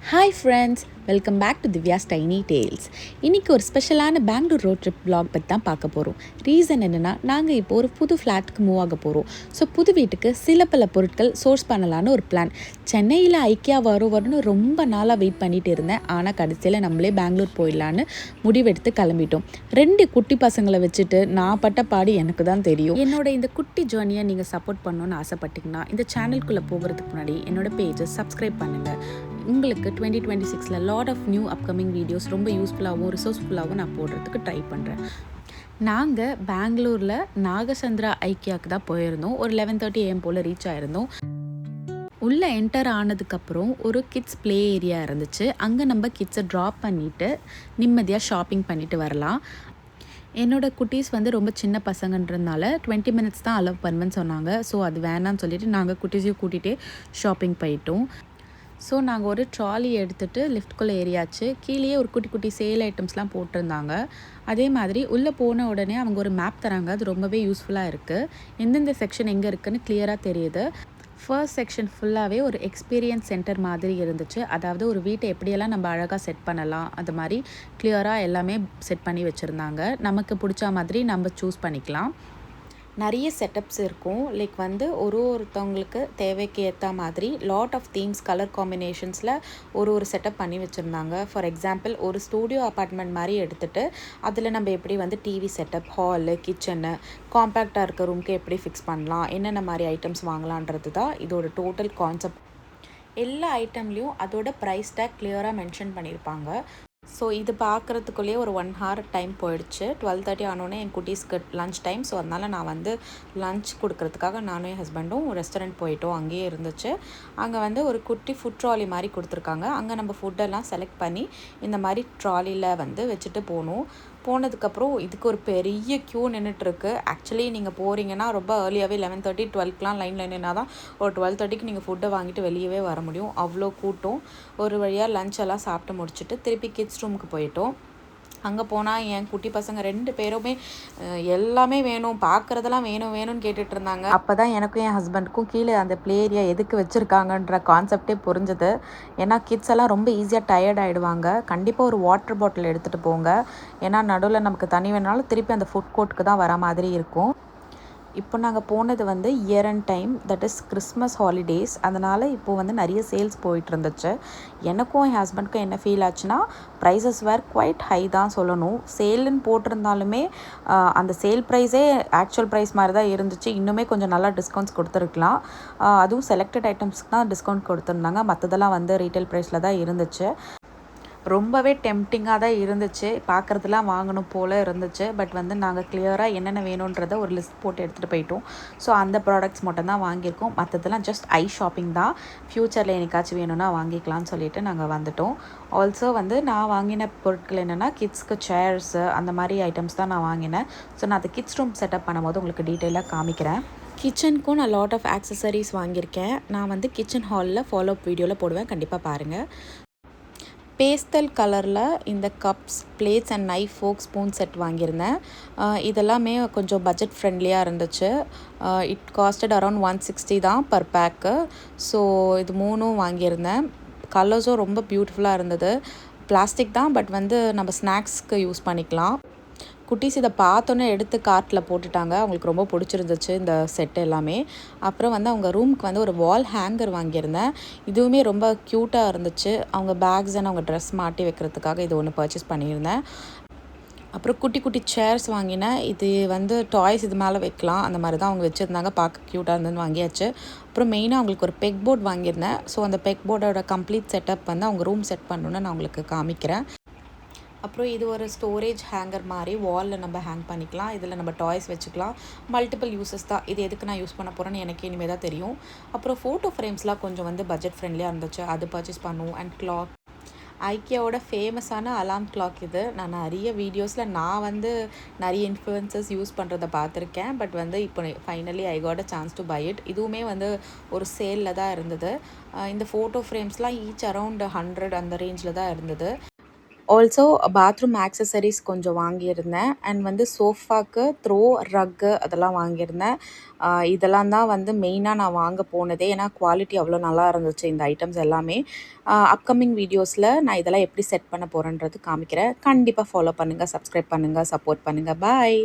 Hi friends, welcome back to Divya's tiny tales. இன்றைக்கி ஒரு ஸ்பெஷலான பெங்களூர் ரோட் ட்ரிப் vlog பற்றி தான் பார்க்க போகிறோம். ரீசன் என்னென்னா, நாங்கள் இப்போ ஒரு புது ஃப்ளாட்டுக்கு மூவ் ஆக போகிறோம். ஸோ புது வீட்டுக்கு சில பல பொருட்கள் சோர்ஸ் பண்ணலான்னு ஒரு பிளான். சென்னையில் ஐக்கியா வரும்னு ரொம்ப நாளாக வெயிட் பண்ணிட்டு இருந்தேன். ஆனால் கடைசியில் நம்மளே பெங்களூர் போயிடலான்னு முடிவெடுத்து கிளம்பிட்டோம். 2 குட்டி பசங்களை வச்சுட்டு நான் பட்ட பாடு எனக்கு தான் தெரியும். என்னோட இந்த குட்டி ஜேர்னியை நீங்கள் சப்போர்ட் பண்ணணுன்னு ஆசைப்பட்டீங்கன்னா இந்த சேனலுக்குள்ளே போகிறதுக்கு முன்னாடி என்னோட பேஜை சப்ஸ்கிரைப் பண்ணுங்கள். உங்களுக்கு 2026 lot of new upcoming videos ரொம்ப யூஸ்ஃபுல்லாகவும் ரிசோர்ஸ்ஃபுல்லாகவும் நான் போடுறதுக்கு ட்ரை பண்ணுறேன். நாங்கள் பெங்களூரில் நாகசந்திரா ஐக்கியாவுக்கு தான் போயிருந்தோம். ஒரு 11:30 AM போல் ரீச் ஆயிருந்தோம். உள்ளே என்டர் ஆனதுக்கப்புறம் ஒரு கிட்ஸ் ப்ளே ஏரியா இருந்துச்சு. அங்கே நம்ம கிட்ஸை ட்ராப் பண்ணிவிட்டு நிம்மதியாக ஷாப்பிங் பண்ணிவிட்டு வரலாம். என்னோடய குட்டீஸ் ரொம்ப சின்ன பசங்கன்றதுனால 20 மினிட்ஸ் தான் அலோவ் பண்ணுவேன்னு சொன்னாங்க. ஸோ அது வேணான்னு சொல்லிவிட்டு நாங்கள் குட்டீஸையும் கூட்டிகிட்டே ஷாப்பிங் போயிட்டோம். ஸோ நாங்கள் ஒரு ட்ராலி எடுத்துகிட்டு லிஃப்ட்குள்ளே ஏறியாச்சு. கீழேயே ஒரு குட்டி குட்டி சேல் ஐட்டம்ஸ்லாம் போட்டிருந்தாங்க. அதே மாதிரி உள்ளே போன உடனே அவங்க ஒரு மேப் தராங்க. அது ரொம்பவே யூஸ்ஃபுல்லாக இருக்குது. எந்தெந்த செக்ஷன் எங்கே இருக்குதுன்னு கிளியராக தெரியுது. ஃபர்ஸ்ட் செக்ஷன் ஃபுல்லாகவே ஒரு எக்ஸ்பீரியன்ஸ் சென்டர் மாதிரி இருந்துச்சு. அதாவது ஒரு வீட்டை எப்படியெல்லாம் நம்ம அழகாக செட் பண்ணலாம், அது மாதிரி கிளியராக எல்லாமே செட் பண்ணி வச்சுருந்தாங்க. நமக்கு பிடிச்ச மாதிரி நம்ம சூஸ் பண்ணிக்கலாம். நிறைய செட்டப்ஸ் இருக்கும். லைக் ஒருத்தவங்களுக்கு தேவைக்கு ஏற்ற மாதிரி லாட் ஆஃப் தீம்ஸ், கலர் காம்பினேஷன்ஸில் ஒரு செட்டப் பண்ணி வச்சுருந்தாங்க. ஃபார் எக்ஸாம்பிள், ஒரு ஸ்டூடியோ அப்பார்ட்மெண்ட் மாதிரி எடுத்துகிட்டு அதில் நம்ம எப்படி டிவி செட்டப், ஹாலு, கிச்சனு, காம்பேக்டாக இருக்க ரூம்க்கு எப்படி ஃபிக்ஸ் பண்ணலாம், என்னென்ன மாதிரி ஐட்டம்ஸ் வாங்கலான்றது தான் இதோட டோட்டல் கான்செப்ட். எல்லா ஐட்டம்லேயும் அதோட ப்ரைஸ் டேக் கிளியராக மென்ஷன் பண்ணியிருப்பாங்க. ஸோ இது பார்க்குறதுக்குள்ளேயே ஒரு 1 hour டைம் போயிடுச்சு. 12:30 ஆனோடனே என் குட்டீஸ்க்கு லன்ச் டைம். ஸோ அதனால் நான் லன்ச் கொடுக்கறதுக்காக நானும் என் ஹஸ்பண்டும் ரெஸ்டாரண்ட் போயிட்டோம். அங்கேயே இருந்துச்சு. அங்கே ஒரு குட்டி ஃபுட் ட்ராலி மாதிரி கொடுத்துருக்காங்க. அங்கே நம்ம ஃபுட்டெல்லாம் செலக்ட் பண்ணி இந்த மாதிரி ட்ராலியில் வச்சுட்டு போகணும். போனதுக்கப்புறம் இதுக்கு ஒரு பெரிய க்யூ நின்றுட்டுருக்கு. ஆக்சுவலி நீங்கள் போகிறீங்கன்னா ரொம்ப ஏர்லியாகவே 11:30, 12க்குலாம் லைனில் நின்னா தான் ஒரு 12:30க்கு நீங்கள் ஃபுட்டை வாங்கிட்டு வெளியவே வர முடியும். அவ்வளோ கூட்டம். ஒரு வழியாக லஞ்ச் எல்லாம் சாப்பிட்டு முடிச்சுட்டு திருப்பி கிட்ஸ் ரூமுக்கு போயிட்டோம். அங்கே போனால் என் குட்டி பசங்க 2 பேருமே எல்லாமே வேணும், பார்க்குறதெல்லாம் வேணும்னு கேட்டுட்டு இருந்தாங்க. அப்போ தான் எனக்கும் என் ஹஸ்பண்டுக்கும் கீழே அந்த ப்ளே ஏரியா எதுக்கு வச்சுருக்காங்கன்ற கான்செப்டே புரிஞ்சுது. ஏன்னா கிட்ஸ் எல்லாம் ரொம்ப ஈஸியாக டயர்ட் ஆகிடுவாங்க. கண்டிப்பாக ஒரு வாட்டர் பாட்டில் எடுத்துகிட்டு போங்க. ஏன்னா நடுவில் நமக்கு தண்ணி வேணாலும் திருப்பி அந்த ஃபுட் கோர்ட்டுக்கு தான் வர மாதிரி இருக்கும். இப்போ நாங்கள் போனது year and time, that is Christmas holidays. அதனால் இப்போது நிறைய சேல்ஸ் போயிட்டு இருந்துச்சு. எனக்கும் என் ஹஸ்பண்டுக்கும் என்ன ஃபீல் ஆச்சுன்னா, ப்ரைஸஸ் வேர் குவைட் ஹை தான் சொல்லணும். சேல்னு போட்டிருந்தாலுமே அந்த சேல் ப்ரைஸே ஆக்சுவல் ப்ரைஸ் மாதிரி தான் இருந்துச்சு. இன்னுமே கொஞ்சம் நல்லா டிஸ்கவுண்ட்ஸ் கொடுத்துருக்கலாம். அதுவும் செலக்டட் ஐட்டம்ஸ்க்கு தான் டிஸ்கவுண்ட் கொடுத்துருந்தாங்க. மற்றதெல்லாம் ரீட்டைல் ப்ரைஸில் தான் இருந்துச்சு. ரொம்பவே டெம்ப்டிங்காக தான் இருந்துச்சு. பார்க்குறதுலாம் வாங்கணும் போல் இருந்துச்சு. பட் நாங்கள் கிளியராக என்னென்ன வேணுன்றதை ஒரு லிஸ்ட் போட்டு எடுத்துகிட்டு போயிட்டோம். ஸோ அந்த ப்ராடக்ட்ஸ் மட்டும் தான் வாங்கியிருக்கோம். மற்றதெல்லாம் ஜஸ்ட் ஐ ஷாப்பிங் தான். ஃப்யூச்சரில் எனக்காச்சும் வேணும்னா வாங்கிக்கலாம்னு சொல்லிட்டு நாங்கள் வந்துட்டோம். ஆல்சோ நான் வாங்கின பொருட்கள் என்னென்னா, கிட்ஸ்க்கு சேர்ஸு அந்த மாதிரி ஐட்டம்ஸ் தான் நான் வாங்கினேன். ஸோ நான் அந்த கிட்ஸ் ரூம் செட்டப் பண்ணும்போது உங்களுக்கு டீட்டெயிலாக காமிக்கிறேன். கிச்சனுக்கும் நான் லாட் ஆஃப் ஆக்சசரிஸ் வாங்கியிருக்கேன். நான் கிச்சன் ஹாலில் ஃபாலோ அப் வீடியோவில் போடுவேன், கண்டிப்பாக பாருங்கள். பேஸ்டல் கலரில் இந்த cups, plates and knife, fork, spoon set வாங்கியிருந்தேன். இதெல்லாமே கொஞ்சம் பட்ஜெட் ஃப்ரெண்ட்லியாக இருந்துச்சு. இட் காஸ்டட் அரௌண்ட் 160 தான் பர் பேக்கு. ஸோ இது 3ம் வாங்கியிருந்தேன். கலர்ஸும் ரொம்ப பியூட்டிஃபுல்லாக இருந்தது. பிளாஸ்டிக் தான், பட் நம்ம ஸ்நாக்ஸ்க்கு யூஸ் பண்ணிக்கலாம். குட்டீஸ் இதை பார்த்தோன்னே எடுத்து கார்ட்டில் போட்டுட்டாங்க. அவங்களுக்கு ரொம்ப பிடிச்சிருந்துச்சு இந்த செட் எல்லாமே. அப்புறம் அவங்க ரூமுக்கு ஒரு வால் ஹேங்கர் வாங்கியிருந்தேன். இதுவுமே ரொம்ப க்யூட்டாக இருந்துச்சு. அவங்க பேக்ஸ் அண்ட் அவங்க ட்ரெஸ் மாட்டி வைக்கிறதுக்காக இது ஒன்று பர்ச்சேஸ் பண்ணியிருந்தேன். அப்புறம் குட்டி குட்டி சேர்ஸ் வாங்கினேன். இது டாய்ஸ் இது மேலே வைக்கலாம், அந்த மாதிரி தான் அவங்க வச்சுருந்தாங்க. பார்க்க க்யூட்டாக இருந்ததுன்னு வாங்கியாச்சு. அப்புறம் மெயினாக அவங்களுக்கு ஒரு பெக் போர்ட் வாங்கியிருந்தேன். ஸோ அந்த பெக் போர்டோட கம்ப்ளீட் செட்டப் அவங்க ரூம் செட் பண்ணணுன்னு நான் உங்களுக்கு காமிக்கிறேன். அப்புறம் இது ஒரு ஸ்டோரேஜ் ஹேங்கர் மாதிரி வாலில் நம்ம ஹேங் பண்ணிக்கலாம். இதில் நம்ம டாய்ஸ் வச்சுக்கலாம். மல்டிபிள் யூஸஸ் தான். இது எதுக்கு நான் யூஸ் பண்ண போகிறேன்னு எனக்கு இனிமேல் தான் தெரியும். அப்புறம் ஃபோட்டோ ஃப்ரேம்ஸ்லாம் கொஞ்சம் பட்ஜெட் ஃப்ரெண்ட்லியாக இருந்துச்சு. அது பர்ச்சேஸ் பண்ணுவோம். அண்ட் கிளாக், ஐக்கியாவோட ஃபேமஸான அலாம் கிளாக் இது. நான் நிறைய வீடியோஸில் நிறைய இன்ஃப்ளூயன்சஸ் யூஸ் பண்ணுறதை பார்த்துருக்கேன். பட் இப்போ finally I got a chance to buy it. இதுவுமே ஒரு சேலில் தான் இருந்தது. இந்த ஃபோட்டோ ஃப்ரேம்ஸ்லாம் ஈச் அரவுண்ட் 100 அந்த ரேஞ்சில் தான் இருந்தது. ஆல்சோ பாத்ரூம் ஆக்சசரிஸ் கொஞ்சம் வாங்கியிருந்தேன். அண்ட் வந்து சோஃபாக்கு த்ரோ, ரக்கு அதெல்லாம் வாங்கியிருந்தேன். இதெல்லாம் தான் வந்து மெயினாக நான் வாங்க போனதே. ஏன்னா குவாலிட்டி அவ்வளோ நல்லா இருந்துச்சு இந்த ஐட்டம்ஸ் எல்லாமே. அப்கமிங் வீடியோஸில் நான் இதெல்லாம் எப்படி செட் பண்ண போகிறேன்றது காமிக்கிறேன். கண்டிப்பாக ஃபாலோ பண்ணுங்கள், சப்ஸ்கிரைப் பண்ணுங்கள், சப்போர்ட் பண்ணுங்கள். பாய்.